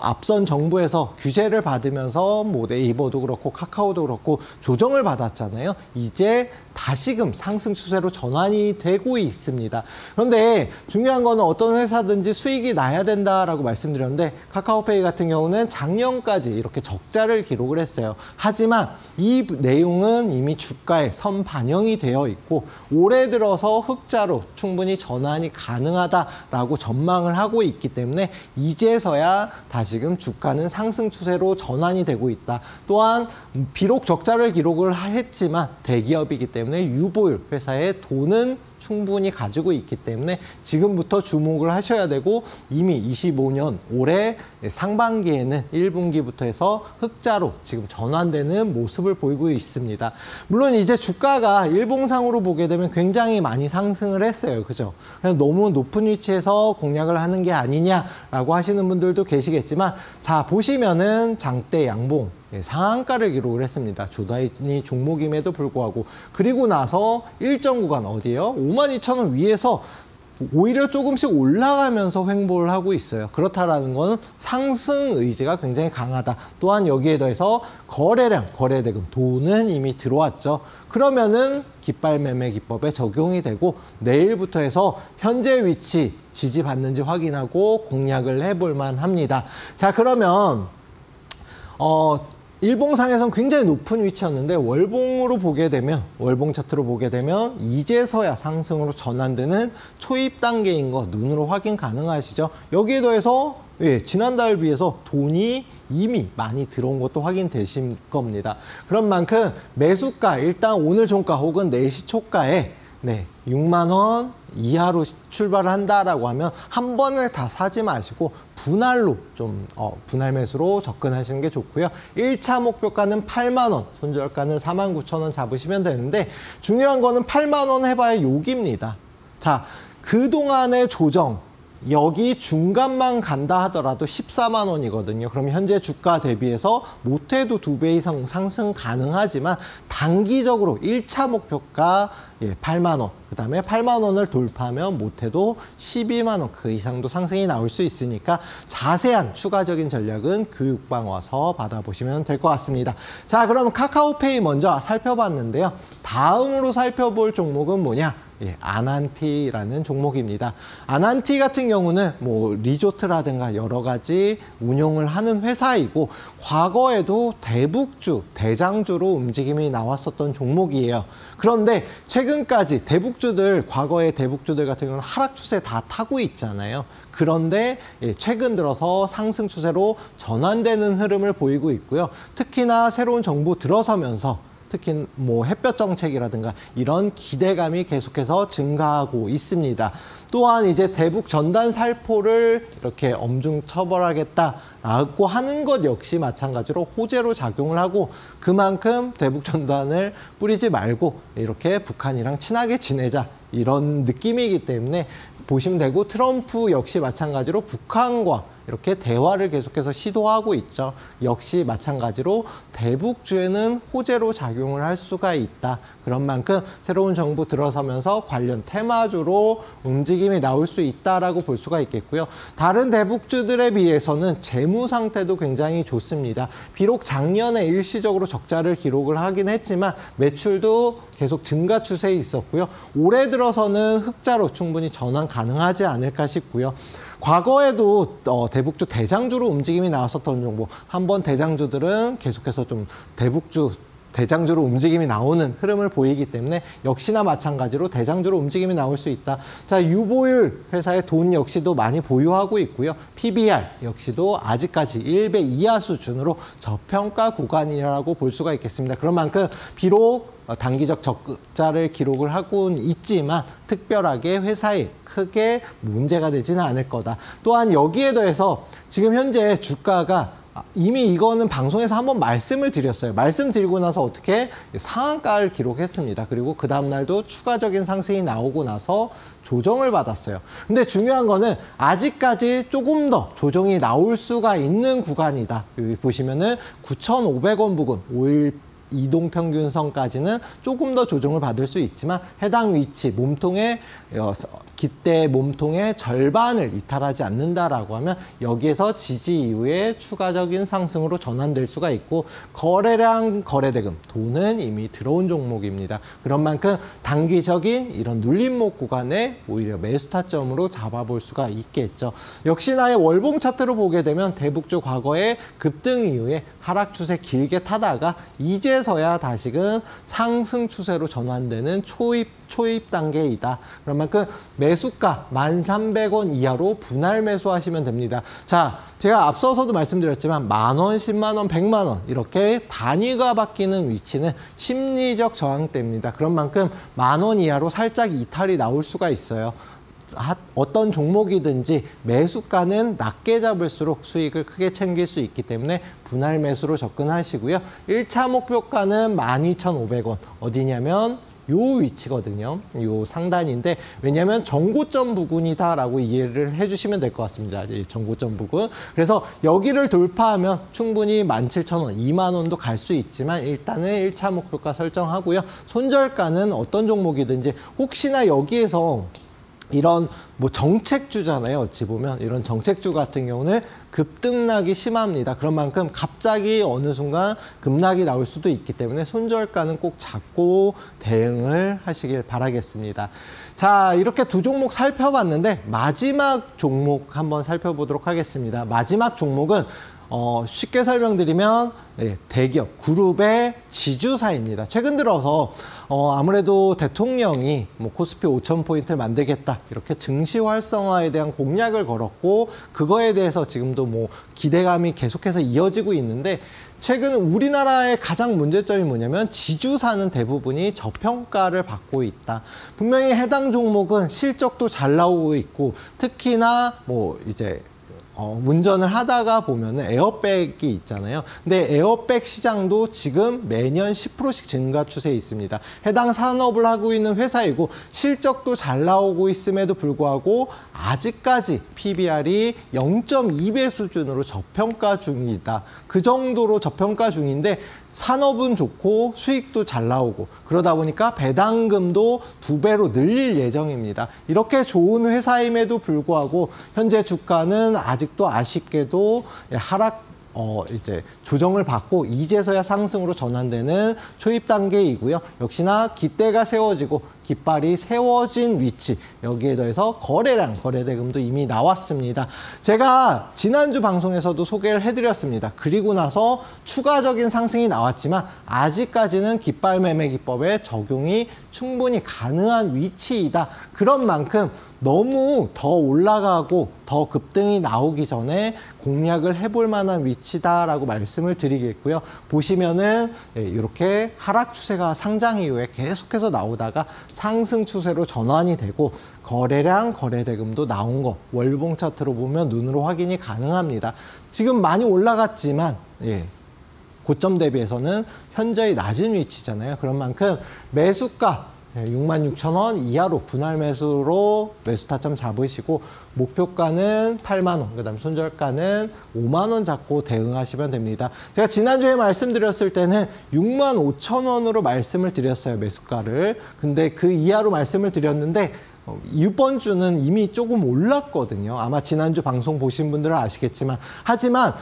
앞선 정부에서 규제를 받으면서 네이버도 그렇고 카카오도 그렇고 조정을 받았잖아요. 이제 다시금 상승 추세로 전환이 되고 있습니다. 그런데 중요한 거는 어떤 회사든지 수익이 나야 된다라고 말씀드렸는데 카카오페이 같은 경우는 작년까지 이렇게 적자를 기록을 했어요. 하지만 이 내용은 이미 주가에 선반영이 되어 있고 올해 들어서 흑자로 충분히 전환이 가능하다라고 전망을 하고 있기 때문에 이제서야 다시금 주가는 상승 추세로 전환이 되고 있다. 또한 비록 적자를 기록을 했지만 대기업이기 때문에 유보율 회사의 돈은 충분히 가지고 있기 때문에 지금부터 주목을 하셔야 되고 이미 25년 올해 상반기에는 1분기부터 해서 흑자로 지금 전환되는 모습을 보이고 있습니다. 물론 이제 주가가 일봉상으로 보게 되면 굉장히 많이 상승을 했어요. 그죠? 그래서 너무 높은 위치에서 공략을 하는 게 아니냐라고 하시는 분들도 계시겠지만 자, 보시면은 장대 양봉 상한가를 기록을 했습니다. 조단위 종목임에도 불구하고 그리고 나서 일정 구간 어디예요? 52,000원 위에서 오히려 조금씩 올라가면서 횡보를 하고 있어요. 그렇다라는 건 상승 의지가 굉장히 강하다. 또한 여기에 더해서 거래량, 거래대금, 돈은 이미 들어왔죠. 그러면은 깃발 매매 기법에 적용이 되고 내일부터 해서 현재 위치 지지받는지 확인하고 공략을 해볼 만합니다. 자, 그러면 일봉상에선 굉장히 높은 위치였는데 월봉으로 보게 되면, 월봉 차트로 보게 되면 이제서야 상승으로 전환되는 초입 단계인 거 눈으로 확인 가능하시죠? 여기에 더해서 지난달 비해서 돈이 이미 많이 들어온 것도 확인되실 겁니다. 그런 만큼 매수가, 일단 오늘 종가 혹은 내일 시초가에 6만 원 이하로 출발을 한다라고 하면 한 번에 다 사지 마시고 분할로 좀 분할 매수로 접근하시는 게 좋고요. 1차 목표가는 8만 원, 손절가는 49,000원 잡으시면 되는데 중요한 거는 8만 원 해봐야 욕입니다. 자, 그동안의 조정 여기 중간만 간다 하더라도 14만 원이거든요. 그럼 현재 주가 대비해서 못해도 2배 이상 상승 가능하지만 단기적으로 1차 목표가 8만 원, 그 다음에 8만 원을 돌파하면 못해도 12만 원 그 이상도 상승이 나올 수 있으니까 자세한 추가적인 전략은 교육방 와서 받아보시면 될 것 같습니다. 자, 그럼 카카오페이 먼저 살펴봤는데요. 다음으로 살펴볼 종목은 뭐냐? 아난티라는 종목입니다. 아난티 같은 경우는 뭐 리조트라든가 여러 가지 운용을 하는 회사이고 과거에도 대북주, 대장주로 움직임이 나왔었던 종목이에요. 그런데 최근까지 대북주들, 과거의 대북주들 같은 경우는 하락 추세 다 타고 있잖아요. 그런데 최근 들어서 상승 추세로 전환되는 흐름을 보이고 있고요. 특히나 새로운 정부 들어서면서 특히 뭐 햇볕 정책이라든가 이런 기대감이 계속해서 증가하고 있습니다. 또한 이제 대북 전단 살포를 이렇게 엄중 처벌하겠다라고 하는 것 역시 마찬가지로 호재로 작용을 하고 그만큼 대북 전단을 뿌리지 말고 이렇게 북한이랑 친하게 지내자 이런 느낌이기 때문에 보시면 되고 트럼프 역시 마찬가지로 북한과 이렇게 대화를 계속해서 시도하고 있죠. 역시 마찬가지로 대북주에는 호재로 작용을 할 수가 있다. 그런 만큼 새로운 정부 들어서면서 관련 테마주로 움직임이 나올 수 있다라고 볼 수가 있겠고요. 다른 대북주들에 비해서는 재무 상태도 굉장히 좋습니다. 비록 작년에 일시적으로 적자를 기록을 하긴 했지만 매출도 계속 증가 추세에 있었고요. 올해 들어서는 흑자로 충분히 전환 가능하지 않을까 싶고요. 과거에도 대북주 대장주로 움직임이 나왔었던 종목, 한번 대장주들은 계속해서 좀 대북주 대장주로 움직임이 나오는 흐름을 보이기 때문에 역시나 마찬가지로 대장주로 움직임이 나올 수 있다. 자, 유보율 회사의 돈 역시도 많이 보유하고 있고요. PBR 역시도 아직까지 1배 이하 수준으로 저평가 구간이라고 볼 수가 있겠습니다. 그런 만큼 비록 단기적 적자를 기록을 하고는 있지만 특별하게 회사에 크게 문제가 되지는 않을 거다. 또한 여기에 더해서 지금 현재 주가가 이미 이거는 방송에서 한번 말씀을 드렸어요. 말씀드리고 나서 어떻게 상한가를 기록했습니다. 그리고 그 다음날도 추가적인 상승이 나오고 나서 조정을 받았어요. 근데 중요한 거는 아직까지 조금 더 조정이 나올 수가 있는 구간이다. 여기 보시면은 9,500원 부근 5일 이동평균선까지는 조금 더 조정을 받을 수 있지만 해당 위치, 몸통의 기대 몸통의 절반을 이탈하지 않는다라고 하면 여기에서 지지 이후에 추가적인 상승으로 전환될 수가 있고 거래량, 거래대금, 돈은 이미 들어온 종목입니다. 그런 만큼 단기적인 이런 눌림목 구간에 오히려 매수 타점으로 잡아볼 수가 있겠죠. 역시나의 월봉 차트로 보게 되면 대북주 과거에 급등 이후에 하락 추세 길게 타다가 이제서야 다시금 상승 추세로 전환되는 초입 단계이다. 그런 만큼 매수가 1,300원 이하로 분할 매수하시면 됩니다. 자, 제가 앞서서도 말씀드렸지만 만원, 10만원, 100만원 이렇게 단위가 바뀌는 위치는 심리적 저항대입니다. 그런 만큼 만원 이하로 살짝 이탈이 나올 수가 있어요. 어떤 종목이든지 매수가는 낮게 잡을수록 수익을 크게 챙길 수 있기 때문에 분할 매수로 접근하시고요. 1차 목표가는 12,500원 어디냐면 요 위치거든요. 요 상단인데 왜냐하면 정고점 부근이다라고 이해를 해주시면 될 것 같습니다. 정고점 부근. 그래서 여기를 돌파하면 충분히 17,000원, 2만 원도 갈 수 있지만 일단은 1차 목표가 설정하고요. 손절가는 어떤 종목이든지 혹시나 여기에서 이런 뭐 정책주잖아요. 어찌 보면 이런 정책주 같은 경우는 급등락이 심합니다. 그런 만큼 갑자기 어느 순간 급락이 나올 수도 있기 때문에 손절가는 꼭 잡고 대응을 하시길 바라겠습니다. 자, 이렇게 두 종목 살펴봤는데 마지막 종목 한번 살펴보도록 하겠습니다. 마지막 종목은 쉽게 설명드리면 대기업, 그룹의 지주사입니다. 최근 들어서 아무래도 대통령이 뭐 코스피 5,000포인트를 만들겠다 이렇게 증시 활성화에 대한 공약을 걸었고 그거에 대해서 지금도 뭐 기대감이 계속해서 이어지고 있는데 최근 우리나라의 가장 문제점이 뭐냐면 지주사는 대부분이 저평가를 받고 있다. 분명히 해당 종목은 실적도 잘 나오고 있고 특히나 뭐 이제 운전을 하다가 보면은 에어백이 있잖아요. 근데 에어백 시장도 지금 매년 10%씩 증가 추세에 있습니다. 해당 산업을 하고 있는 회사이고 실적도 잘 나오고 있음에도 불구하고 아직까지 PBR이 0.2배 수준으로 저평가 중이다. 그 정도로 저평가 중인데 산업은 좋고 수익도 잘 나오고 그러다 보니까 배당금도 2배로 늘릴 예정입니다. 이렇게 좋은 회사임에도 불구하고 현재 주가는 아직도 아쉽게도 하락 이제 조정을 받고 이제서야 상승으로 전환되는 초입 단계이고요. 역시나 깃대가 세워지고 깃발이 세워진 위치, 여기에 더해서 거래량, 거래대금도 이미 나왔습니다. 제가 지난주 방송에서도 소개를 해드렸습니다. 그리고 나서 추가적인 상승이 나왔지만 아직까지는 깃발 매매 기법에 적용이 충분히 가능한 위치이다. 그런 만큼 너무 더 올라가고 더 급등이 나오기 전에 공략을 해볼 만한 위치다라고 말씀을 드리겠고요. 보시면은 이렇게 하락 추세가 상장 이후에 계속해서 나오다가 상승 추세로 전환이 되고 거래량, 거래대금도 나온 거 월봉 차트로 보면 눈으로 확인이 가능합니다. 지금 많이 올라갔지만 고점 대비해서는 현저히 낮은 위치잖아요. 그런 만큼 매수가 66,000원 이하로 분할 매수로 매수 타점 잡으시고 목표가는 8만 원, 그다음 손절가는 5만 원 잡고 대응하시면 됩니다. 제가 지난주에 말씀드렸을 때는 65,000원으로 말씀을 드렸어요, 매수가를. 근데 그 이하로 말씀을 드렸는데 이번 주는 이미 조금 올랐거든요. 아마 지난주 방송 보신 분들은 아시겠지만 하지만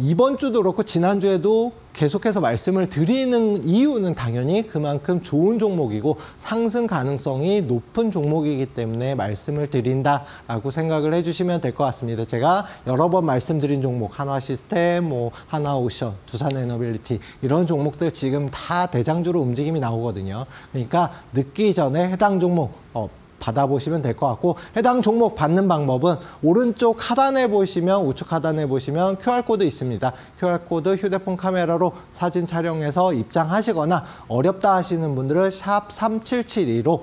이번 주도 그렇고 지난주에도 계속해서 말씀을 드리는 이유는 당연히 그만큼 좋은 종목이고 상승 가능성이 높은 종목이기 때문에 말씀을 드린다라고 생각을 해주시면 될 것 같습니다. 제가 여러 번 말씀드린 종목, 한화시스템, 뭐 하나오션, 두산에너빌리티 이런 종목들 지금 다 대장주로 움직임이 나오거든요. 그러니까 늦기 전에 해당 종목 받아보시면 될 것 같고 해당 종목 받는 방법은 오른쪽 하단에 보시면 우측 하단에 보시면 QR코드 있습니다. QR코드 휴대폰 카메라로 사진 촬영해서 입장하시거나 어렵다 하시는 분들은 샵 3772로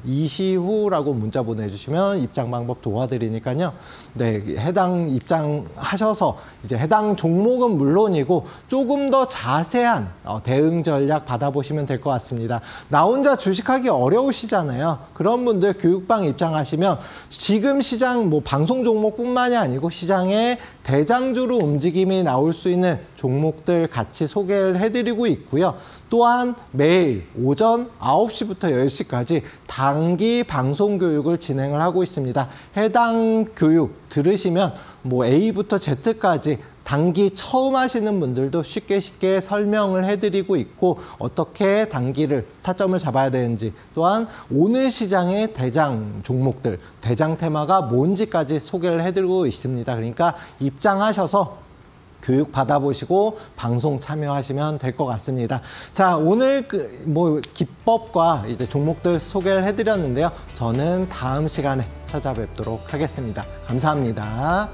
이시후라고 문자 보내주시면 입장 방법 도와드리니까요. 네, 해당 입장하셔서 이제 해당 종목은 물론이고 조금 더 자세한 대응 전략 받아보시면 될 것 같습니다. 나 혼자 주식하기 어려우시잖아요. 그런 분들 교육방 입장하시면 지금 시장 뭐 방송 종목뿐만이 아니고 시장에 대장주로 움직임이 나올 수 있는 종목들 같이 소개를 해드리고 있고요. 또한 매일 오전 9시부터 10시까지 단기 방송 교육을 진행을 하고 있습니다. 해당 교육 들으시면 뭐 A부터 Z까지 단기 처음 하시는 분들도 쉽게 설명을 해드리고 있고 어떻게 단기를 타점을 잡아야 되는지 또한 오늘 시장의 대장 종목들, 대장 테마가 뭔지까지 소개를 해드리고 있습니다. 그러니까 입장하셔서 교육 받아보시고 방송 참여하시면 될 것 같습니다. 자, 오늘 뭐 기법과 이제 종목들 소개를 해드렸는데요. 저는 다음 시간에 찾아뵙도록 하겠습니다. 감사합니다.